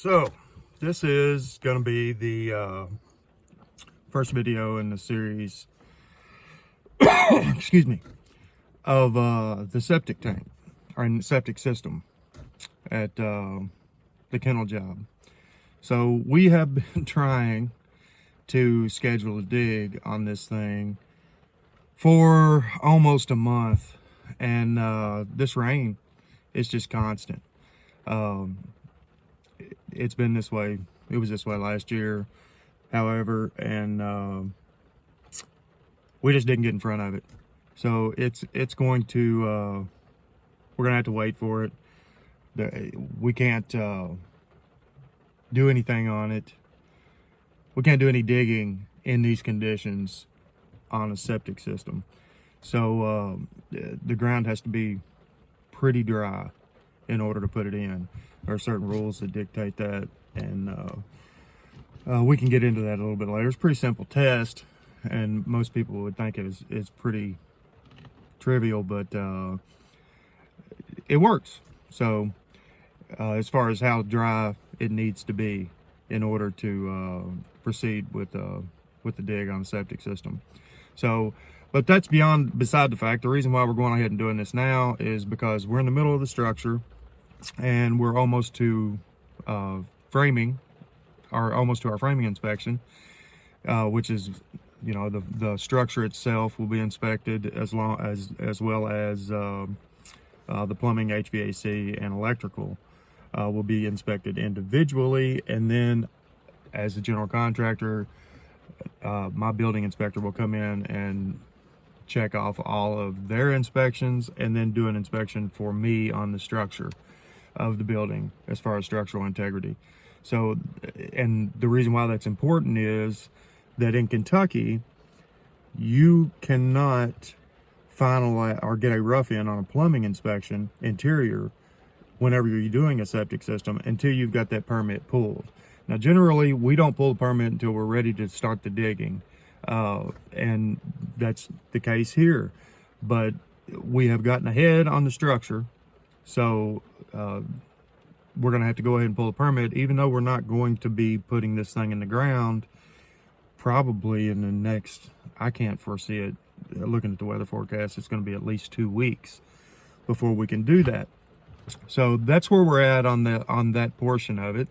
So this is going to be the first video in the series excuse me, of the septic tank or septic system at the kennel job. So we have been trying to schedule a dig on this thing for almost a month, and this rain is just constant. It's been this way. It was this way last year, however, and we just didn't get in front of it. So it's going to we're gonna have to wait for it. We can't do anything on it. We can't do any digging in these conditions on a septic system. So the ground has to be pretty dry in order to put it in. There are certain rules that dictate that, and we can get into that a little bit later. It's a pretty simple test, and most people would think it's pretty trivial, but it works. So as far as how dry it needs to be in order to proceed with the dig on the septic system. So, but that's beside the fact. The reason why we're going ahead and doing this now is because we're in the middle of the structure, and we're almost to framing, or almost to our framing inspection, which is, you know, the structure itself will be inspected as well as the plumbing, HVAC, and electrical will be inspected individually, and then as a general contractor, my building inspector will come in and check off all of their inspections and then do an inspection for me on the structure of the building as far as structural integrity. So, and the reason why that's important is that in Kentucky, you cannot finalize or get a rough in on a plumbing inspection interior whenever you're doing a septic system until you've got that permit pulled. Now, generally, we don't pull the permit until we're ready to start the digging, and that's the case here. But we have gotten ahead on the structure, so we're going to have to go ahead and pull a permit, even though we're not going to be putting this thing in the ground probably in the next, I can't foresee it, looking at the weather forecast, it's going to be at least 2 weeks before we can do that. So that's where we're at on that portion of it,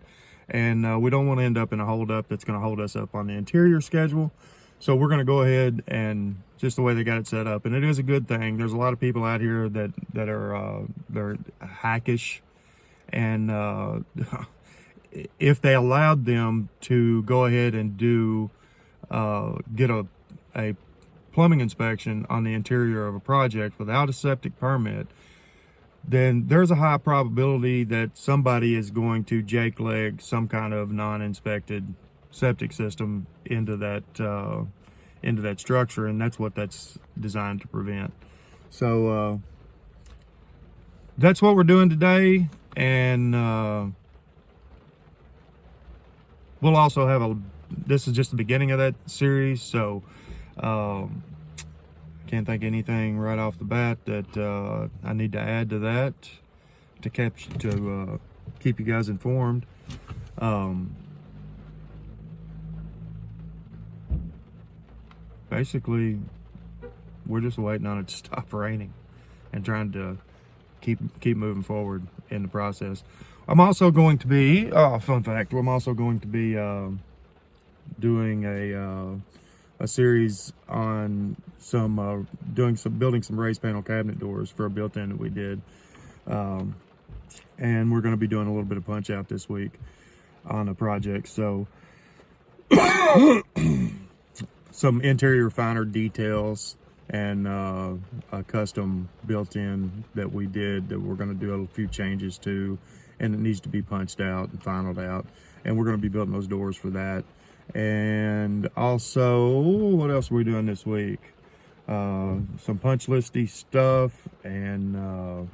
and we don't want to end up in a holdup that's going to hold us up on the interior schedule. So we're going to go ahead and just the way they got it set up, and it is a good thing. There's a lot of people out here that are they're hackish, and if they allowed them to go ahead and do get a plumbing inspection on the interior of a project without a septic permit, then there's a high probability that somebody is going to jakeleg some kind of non-inspected septic system into that structure, and that's what that's designed to prevent. So that's what we're doing today, and we'll also have this is just the beginning of that series, so can't think anything right off the bat that I need to add to that to keep you guys informed. Basically, we're just waiting on it to stop raining and trying to keep moving forward in the process. I'm also going to be, fun fact, I'm also going to be doing a series on building some raised panel cabinet doors for a built-in that we did, and we're going to be doing a little bit of punch out this week on a project. So some interior finer details and a custom built-in that we did that we're going to do a few changes to, and it needs to be punched out and finaled out, and we're going to be building those doors for that. And also, what else are we doing this week? Some punch listy stuff, and we're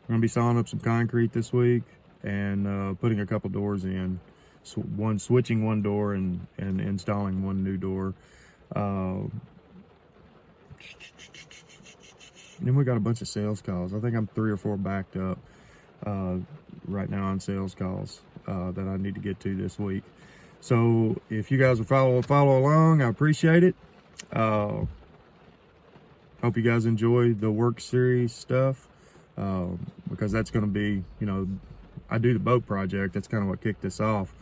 gonna be sawing up some concrete this week and putting a couple doors in, switching one door and installing one new door. Then we got a bunch of sales calls. I think I'm 3 or 4 backed up. right now on sales calls that I need to get to this week. So if you guys will follow along, I appreciate it. Hope you guys enjoy the work series stuff, because that's going to be, I do the boat project. That's kind of what kicked this off.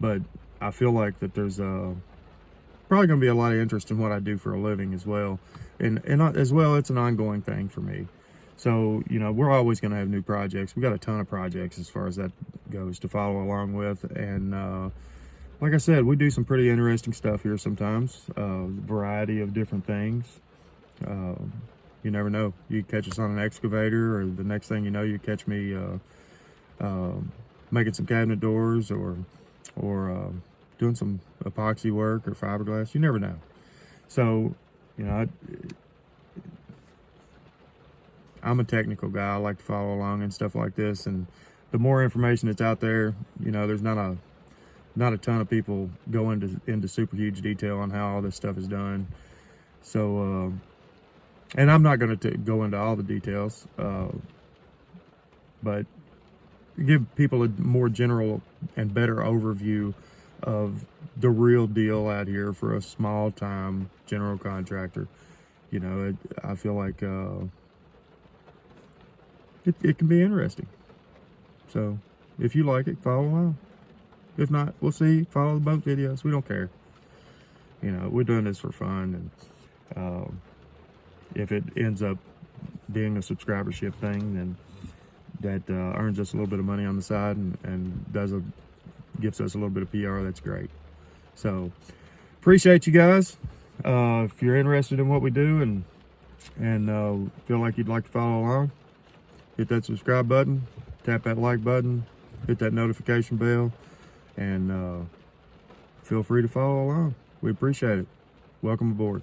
But I feel like that there's probably going to be a lot of interest in what I do for a living as well. And as well, it's an ongoing thing for me. So, we're always going to have new projects. We got a ton of projects as far as that goes to follow along with. And like I said, we do some pretty interesting stuff here sometimes, variety of different things. You never know. You catch us on an excavator, or the next thing you know, you catch me making some cabinet doors, or doing some epoxy work or fiberglass. You never know. So, I'm a technical guy. I like to follow along and stuff like this. And the more information that's out there, there's not a ton of people go into super huge detail on how all this stuff is done. So, and I'm not going to go into all the details, but give people a more general and better overview of the real deal out here for a small-time general contractor. I feel like it can be interesting. So if you like it, follow along. If not, we'll see. Follow the boat videos. We don't care. We're doing this for fun, and if it ends up being a subscribership thing, then that earns us a little bit of money on the side and gives us a little bit of PR, that's great. So appreciate you guys. If you're interested in what we do and feel like you'd like to follow along, hit that subscribe button, tap that like button, hit that notification bell, and feel free to follow along. We appreciate it. Welcome aboard.